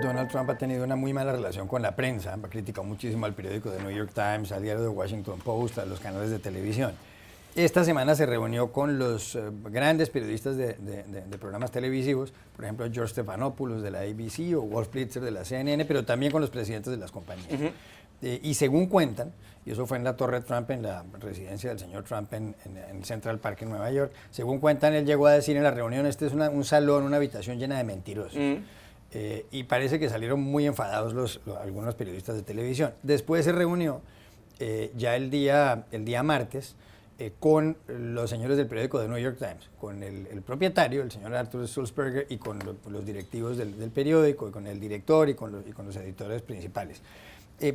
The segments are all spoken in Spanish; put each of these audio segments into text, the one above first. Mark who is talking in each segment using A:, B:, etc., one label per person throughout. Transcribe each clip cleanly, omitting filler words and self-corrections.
A: Donald Trump ha tenido una muy mala relación con la prensa, ha criticado muchísimo al periódico The New York Times, al diario The Washington Post, a los canales de televisión. Esta semana se reunió con los grandes periodistas de programas televisivos, por ejemplo George Stephanopoulos de la ABC o Wolf Blitzer de la CNN, pero también con los presidentes de las compañías. Y según cuentan, y eso fue en la Torre Trump, en la residencia del señor Trump en el Central Park en Nueva York, según cuentan, él llegó a decir en la reunión, este es un salón, una habitación llena de mentirosos. Y parece que salieron muy enfadados algunos periodistas de televisión. Después se reunió ya el día martes con los señores del periódico The New York Times, con el propietario, el señor Arthur Sulzberger, y con los directivos del periódico, y con el director y con los editores principales.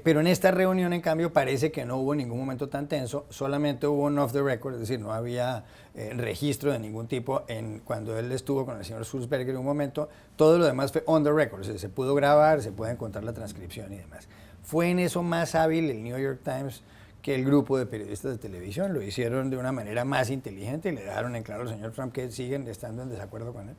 A: Pero en esta reunión, en cambio, parece que no hubo ningún momento tan tenso, solamente hubo un off the record, es decir, no había registro de ningún tipo cuando él estuvo con el señor Sulzberger en un momento. Todo lo demás fue on the record, o sea, se pudo grabar, se puede encontrar la transcripción y demás. Fue en eso más hábil el New York Times que el grupo de periodistas de televisión. Lo hicieron de una manera más inteligente y le dejaron en claro al señor Trump que siguen estando en desacuerdo con él.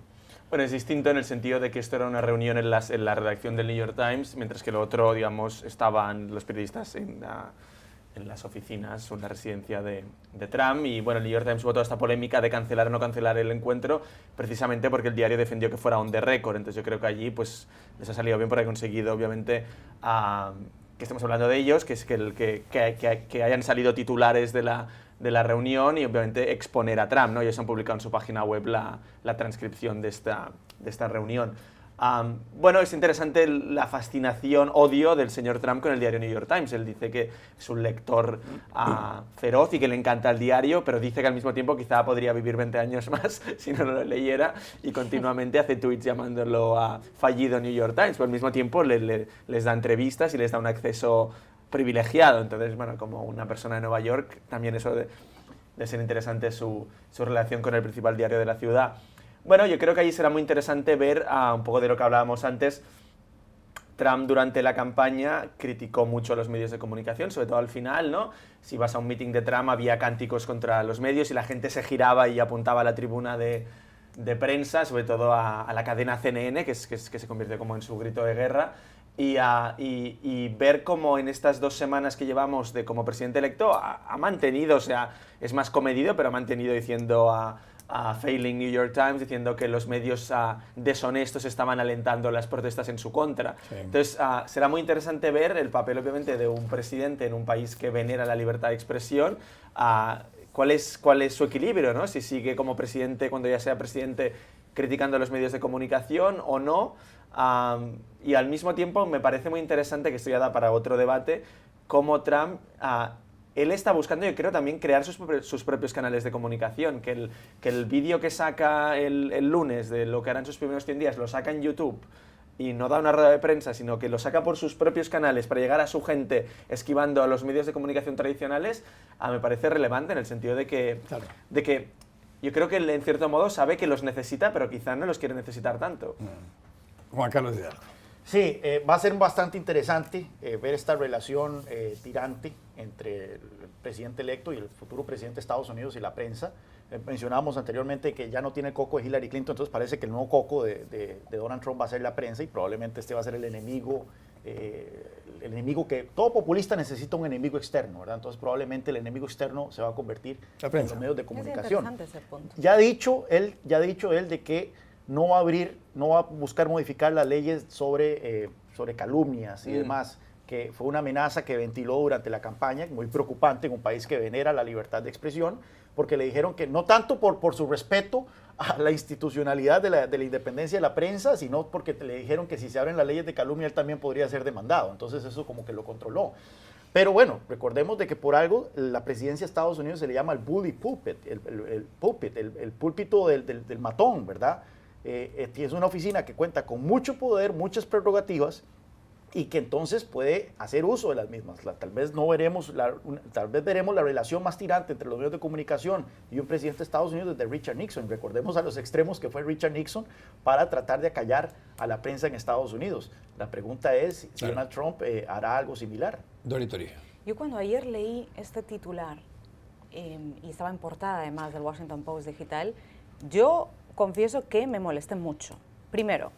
B: Bueno, es distinto en el sentido de que esto era una reunión en la redacción del New York Times, mientras que lo otro, digamos, estaban los periodistas en las oficinas o en la residencia de Trump. Y bueno, el New York Times hubo toda esta polémica de cancelar o no cancelar el encuentro, precisamente porque el diario defendió que fuera on the record. Entonces yo creo que allí pues les ha salido bien porque ha conseguido, obviamente, que estemos hablando de ellos, que hayan salido titulares de la reunión y obviamente exponer a Trump, ¿no? Ellos han publicado en su página web la transcripción de esta reunión. Bueno, es interesante la fascinación, odio del señor Trump con el diario New York Times. Él dice que es un lector feroz y que le encanta el diario, pero dice que al mismo tiempo quizá podría vivir 20 años más si no lo leyera, y continuamente hace tweets llamándolo a fallido New York Times, pero al mismo tiempo les da entrevistas y les da un acceso privilegiado. Entonces, bueno, como una persona de Nueva York, también eso de ser interesante su relación con el principal diario de la ciudad. Bueno, yo creo que ahí será muy interesante ver un poco de lo que hablábamos antes. Trump durante la campaña criticó mucho a los medios de comunicación, sobre todo al final, ¿no? Si vas a un meeting de Trump había cánticos contra los medios y la gente se giraba y apuntaba a la tribuna de prensa, sobre todo a la cadena CNN, que se convirtió como en su grito de guerra. Y ver cómo en estas 2 semanas que llevamos como presidente electo ha mantenido, o sea, es más comedido, pero ha mantenido diciendo a Failing New York Times, diciendo que los medios deshonestos estaban alentando las protestas en su contra. Sí. Entonces, será muy interesante ver el papel, obviamente, de un presidente en un país que venera la libertad de expresión. ¿Cuál es su equilibrio, ¿no? Si sigue como presidente, cuando ya sea presidente, criticando a los medios de comunicación o no. Y al mismo tiempo me parece muy interesante, que esto ya da para otro debate, cómo Trump, él está buscando, yo creo, también crear sus propios canales de comunicación, que el vídeo que saca el lunes de lo que harán sus primeros 100 días, lo saca en YouTube y no da una rueda de prensa, sino que lo saca por sus propios canales para llegar a su gente, esquivando a los medios de comunicación tradicionales, me parece relevante en el sentido de que, claro, de que yo creo que él, en cierto modo, sabe que los necesita, pero quizá no los quiere necesitar tanto.
A: Juan Carlos Hidalgo.
C: Sí, va a ser bastante interesante ver esta relación tirante entre el presidente electo y el futuro presidente de Estados Unidos y la prensa. Mencionábamos anteriormente que ya no tiene el coco de Hillary Clinton, entonces parece que el nuevo coco de Donald Trump va a ser la prensa, y probablemente este va a ser el enemigo que todo populista necesita un enemigo externo, ¿verdad? Entonces probablemente el enemigo externo se va a convertir en los medios de comunicación.
D: Es interesante ese punto.
C: Ya ha dicho él de que no va a buscar modificar las leyes sobre calumnias y demás, que fue una amenaza que ventiló durante la campaña, muy preocupante en un país que venera la libertad de expresión, porque le dijeron que no tanto por su respeto a la institucionalidad de la independencia de la prensa, sino porque le dijeron que si se abren las leyes de calumnia él también podría ser demandado. Entonces eso como que lo controló. Pero bueno, recordemos de que por algo la presidencia de Estados Unidos se le llama el bully pulpit, el púlpito del matón, ¿verdad? Es una oficina que cuenta con mucho poder, muchas prerrogativas, y que entonces puede hacer uso de las mismas. Tal vez veremos la relación más tirante entre los medios de comunicación y un presidente de Estados Unidos desde Richard Nixon. Recordemos a los extremos que fue Richard Nixon para tratar de acallar a la prensa en Estados Unidos. La pregunta es si Donald Trump hará algo similar.
A: Dori Torija.
D: Yo cuando ayer leí este titular, y estaba en portada además del Washington Post digital, yo confieso que me molesté mucho. Primero,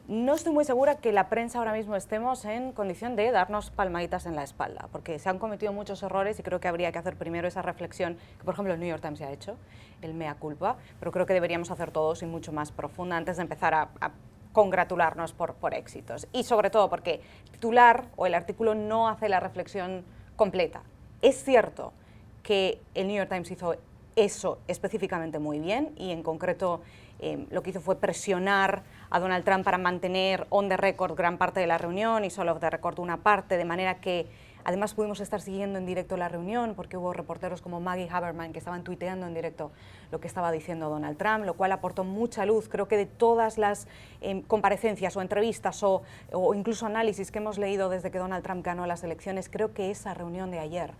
D: no estoy muy segura que la prensa ahora mismo estemos en condición de darnos palmaditas en la espalda, porque se han cometido muchos errores y creo que habría que hacer primero esa reflexión que, por ejemplo, el New York Times ya ha hecho, el mea culpa, pero creo que deberíamos hacer todos y mucho más profunda antes de empezar a congratularnos por éxitos. Y sobre todo porque el titular o el artículo no hace la reflexión completa. Es cierto que el New York Times hizo eso específicamente muy bien y en concreto lo que hizo fue presionar a Donald Trump para mantener on the record gran parte de la reunión y solo off the record una parte, de manera que además pudimos estar siguiendo en directo la reunión porque hubo reporteros como Maggie Haberman que estaban tuiteando en directo lo que estaba diciendo Donald Trump, lo cual aportó mucha luz. Creo que de todas las comparecencias o entrevistas o incluso análisis que hemos leído desde que Donald Trump ganó las elecciones, creo que esa reunión de ayer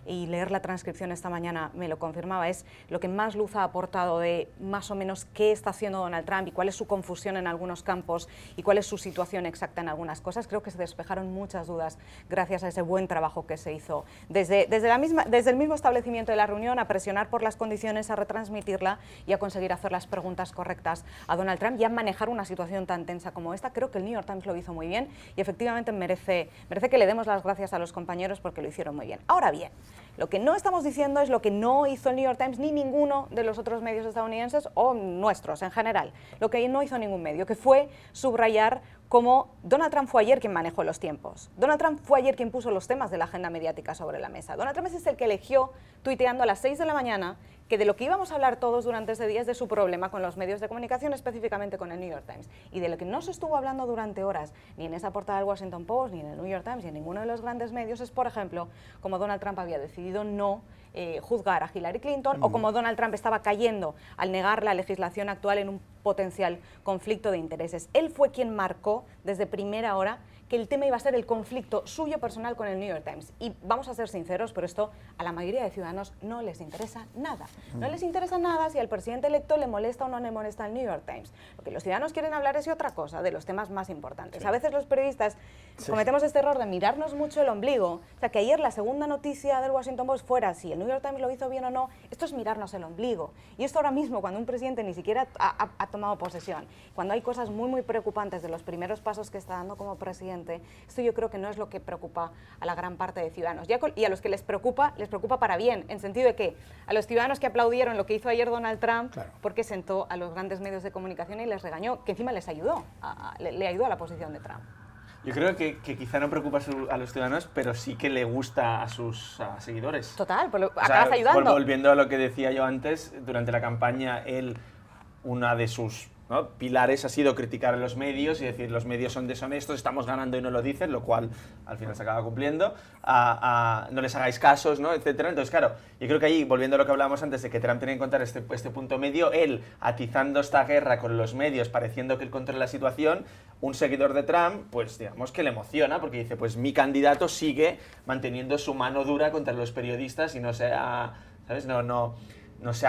D: y leer la transcripción esta mañana me lo confirmaba, es lo que más luz ha aportado de más o menos qué está haciendo Donald Trump y cuál es su confusión en algunos campos y cuál es su situación exacta en algunas cosas. Creo que se despejaron muchas dudas gracias a ese buen trabajo que se hizo desde el mismo establecimiento de la reunión, a presionar por las condiciones, a retransmitirla y a conseguir hacer las preguntas correctas a Donald Trump y a manejar una situación tan tensa como esta. Creo que el New York Times lo hizo muy bien y efectivamente merece que le demos las gracias a los compañeros porque lo hicieron muy bien. Ahora bien, lo que no estamos diciendo es lo que no hizo el New York Times ni ninguno de los otros medios estadounidenses o nuestros en general. Lo que no hizo ningún medio, que fue subrayar cómo Donald Trump fue ayer quien manejó los tiempos. Donald Trump fue ayer quien puso los temas de la agenda mediática sobre la mesa. Donald Trump es el que eligió, tuiteando a las 6 de la mañana, que de lo que íbamos a hablar todos durante ese día es de su problema con los medios de comunicación, específicamente con el New York Times. Y de lo que no se estuvo hablando durante horas, ni en esa portada del Washington Post, ni en el New York Times, ni en ninguno de los grandes medios, es, por ejemplo, como Donald Trump había decidido no juzgar a Hillary Clinton o como Donald Trump estaba cayendo al negar la legislación actual en un potencial conflicto de intereses. Él fue quien marcó desde primera hora que el tema iba a ser el conflicto suyo personal con el New York Times. Y vamos a ser sinceros, pero esto a la mayoría de ciudadanos no les interesa nada. No les interesa nada si al presidente electo le molesta o no le molesta el New York Times. Lo que los ciudadanos quieren hablar es de otra cosa, de los temas más importantes. Sí. A veces los periodistas cometemos este error de mirarnos mucho el ombligo. O sea, que ayer la segunda noticia del Washington Post fuera si el New York Times lo hizo bien o no, esto es mirarnos el ombligo. Y esto ahora mismo, cuando un presidente ni siquiera ha tomado posesión, cuando hay cosas muy, muy preocupantes de los primeros pasos que está dando como presidente, esto yo creo que no es lo que preocupa a la gran parte de ciudadanos. Y a los que les preocupa para bien, en sentido de que a los ciudadanos que aplaudieron lo que hizo ayer Donald Trump, claro, porque sentó a los grandes medios de comunicación y les regañó, que encima les ayudó, le ayudó a la posición de Trump.
B: Yo creo que quizá no preocupa a los ciudadanos, pero sí que le gusta a sus seguidores.
D: Total, pues acabas ayudando.
B: Volviendo a lo que decía yo antes, durante la campaña, una de sus pilares ha sido criticar a los medios y decir los medios son deshonestos, estamos ganando y no lo dicen, lo cual al final se acaba cumpliendo, no les hagáis casos, ¿no?, etcétera. Entonces, claro, yo creo que ahí, volviendo a lo que hablábamos antes de que Trump tenía que encontrar este punto medio, él atizando esta guerra con los medios, pareciendo que él controla la situación, un seguidor de Trump, pues digamos que le emociona, porque dice, pues mi candidato sigue manteniendo su mano dura contra los periodistas y no se ha, ¿sabes?, no se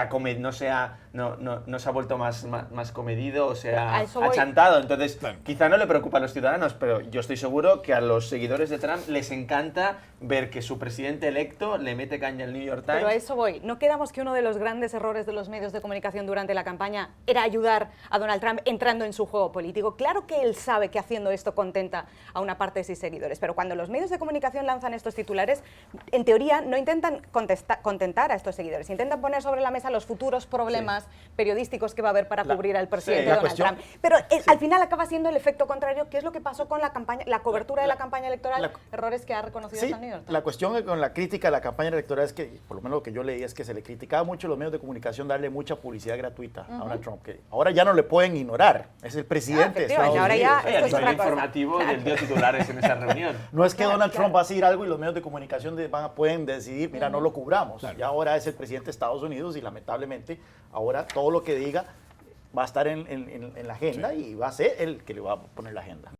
B: ha vuelto más comedido o se ha achantado. Entonces, claro, quizá no le preocupa a los ciudadanos, pero yo estoy seguro que a los seguidores de Trump les encanta ver que su presidente electo le mete caña al New York Times.
D: Pero a eso voy. ¿No quedamos que uno de los grandes errores de los medios de comunicación durante la campaña era ayudar a Donald Trump entrando en su juego político? Claro que él sabe que haciendo esto contenta a una parte de sus seguidores, pero cuando los medios de comunicación lanzan estos titulares, en teoría no intentan contentar a estos seguidores, intentan poner sobre la mesa los futuros problemas periodísticos que va a haber para cubrir al presidente Donald Trump. Pero al final acaba siendo el efecto contrario, que es lo que pasó con la campaña, la cobertura de la campaña electoral, errores que ha reconocido el New York Times.
C: La cuestión con la crítica a la campaña electoral es que, por lo menos lo que yo leí, es que se le criticaba mucho a los medios de comunicación darle mucha publicidad gratuita a Donald Trump, que ahora ya no le pueden ignorar, es el presidente de Estados Unidos.
D: Ahora ya
B: esto es otra informativo del dio titulares en esa reunión.
C: No es que Donald Trump va a decir algo y los medios de comunicación pueden decidir, mira, no lo cubramos. Ya ahora es el presidente de Estados Unidos y lamentablemente ahora todo lo que diga va a estar en la agenda y va a ser el que le va a poner la agenda.